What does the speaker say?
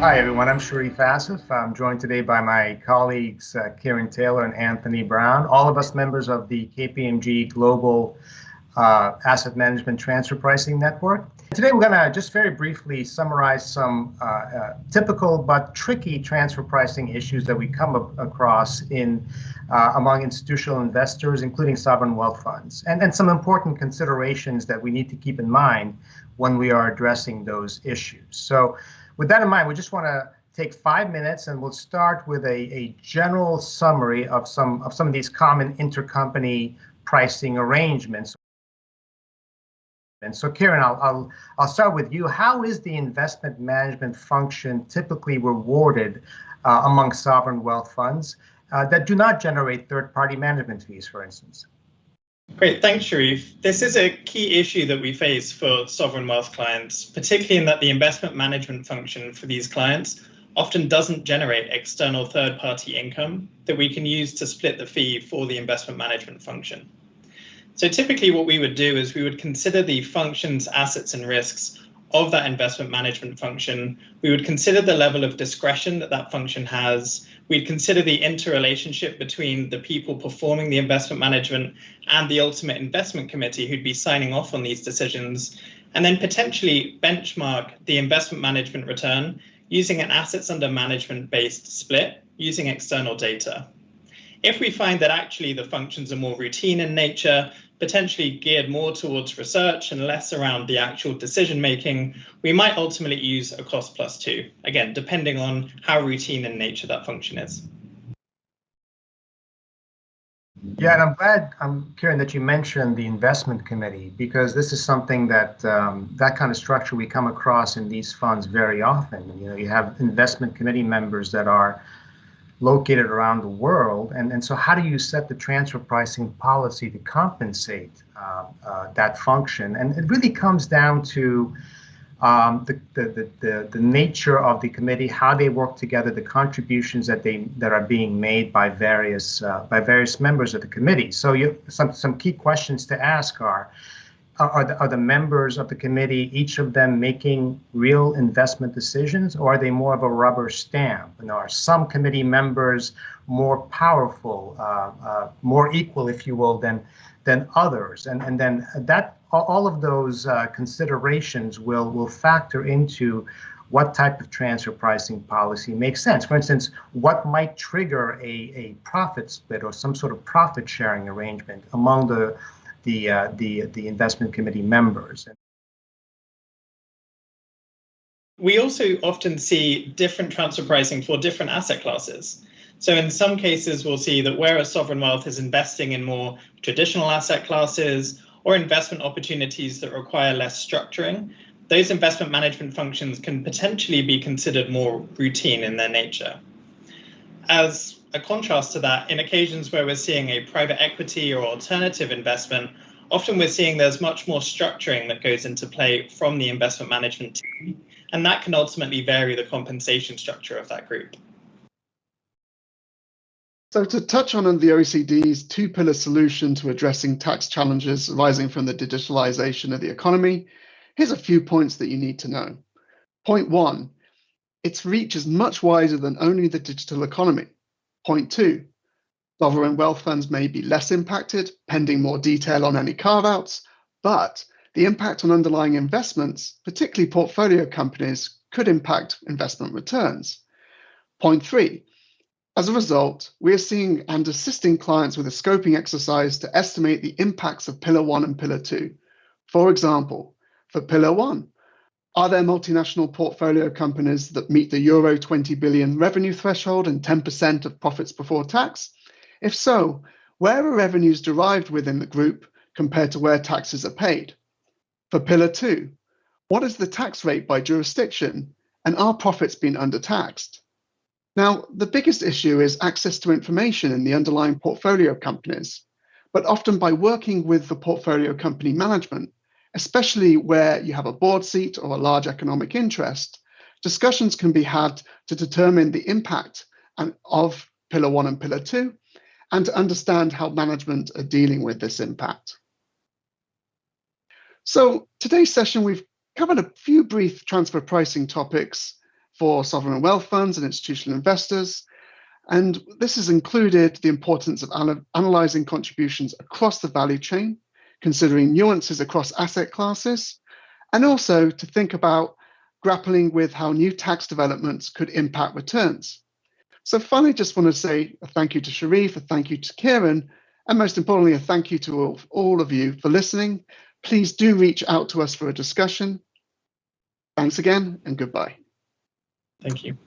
Hi, everyone. I'm Sharif Asif. I'm joined today by my colleagues, Kieran Taylor and Anthony Brown, all of us members of the KPMG Global Asset Management Transfer Pricing Network. Today, we're going to just very briefly summarize some typical but tricky transfer pricing issues that we come across among institutional investors, including sovereign wealth funds, and some important considerations that we need to keep in mind when we are addressing those issues. So, with that in mind, we just want to take 5 minutes, and we'll start with a general summary of some of these common intercompany pricing arrangements. And so, Kieran, I'll start with you. How is the investment management function typically rewarded among sovereign wealth funds that do not generate third-party management fees, for instance? Great, thanks, Sharif. This is a key issue that we face for sovereign wealth clients, particularly in that the investment management function for these clients often doesn't generate external third-party income that we can use to split the fee for the investment management function. So typically what we would do is we would consider the functions, assets, and risks of that investment management function. We would consider the level of discretion that that function has. We'd consider the interrelationship between the people performing the investment management and the ultimate investment committee who'd be signing off on these decisions, and then potentially benchmark the investment management return using an assets under management based split using external data. If we find that actually the functions are more routine in nature, potentially geared more towards research and less around the actual decision making, we might ultimately use a cost plus two, again, depending on how routine in nature that function is. Yeah, and I'm glad, Kieran, that you mentioned the investment committee, because this is something that that kind of structure we come across in these funds very often. You know, you have investment committee members that are located around the world, and so how do you set the transfer pricing policy to compensate that function? And it really comes down to the nature of the committee, how they work together, the contributions that are being made by various members of the committee. So some key questions to ask are the members of the committee, each of them making real investment decisions, or are they more of a rubber stamp? And are some committee members more powerful, more equal, if you will, than others? And then that all of those considerations will factor into what type of transfer pricing policy makes sense. For instance, what might trigger a profit split or some sort of profit sharing arrangement among the investment committee members. We also often see different transfer pricing for different asset classes. So in some cases, we'll see that where a sovereign wealth is investing in more traditional asset classes or investment opportunities that require less structuring, those investment management functions can potentially be considered more routine in their nature. As a contrast to that, in occasions where we're seeing a private equity or alternative investment, often we're seeing there's much more structuring that goes into play from the investment management team, and that can ultimately vary the compensation structure of that group. So to touch on the OECD's two-pillar solution to addressing tax challenges arising from the digitalization of the economy, here's a few points that you need to know. Point 1, its reach is much wider than only the digital economy. Point 2, sovereign wealth funds may be less impacted, pending more detail on any carve-outs, but the impact on underlying investments, particularly portfolio companies, could impact investment returns. Point 3, as a result, we are seeing and assisting clients with a scoping exercise to estimate the impacts of Pillar 1 and Pillar 2. For example, for Pillar 1, are there multinational portfolio companies that meet the Euro 20 billion revenue threshold and 10% of profits before tax? If so, where are revenues derived within the group compared to where taxes are paid? For Pillar 2, what is the tax rate by jurisdiction, and are profits being undertaxed? Now, the biggest issue is access to information in the underlying portfolio companies, but often by working with the portfolio company management, especially where you have a board seat or a large economic interest, discussions can be had to determine the impact of Pillar 1 and Pillar 2, and to understand how management are dealing with this impact. So today's session, we've covered a few brief transfer pricing topics. for sovereign wealth funds and institutional investors. And this has included the importance of analyzing contributions across the value chain, considering nuances across asset classes, and also to think about grappling with how new tax developments could impact returns. So finally, just want to say a thank you to Sharif, a thank you to Kieran, and most importantly, a thank you to all of you for listening. Please do reach out to us for a discussion. Thanks again, and goodbye. Thank you.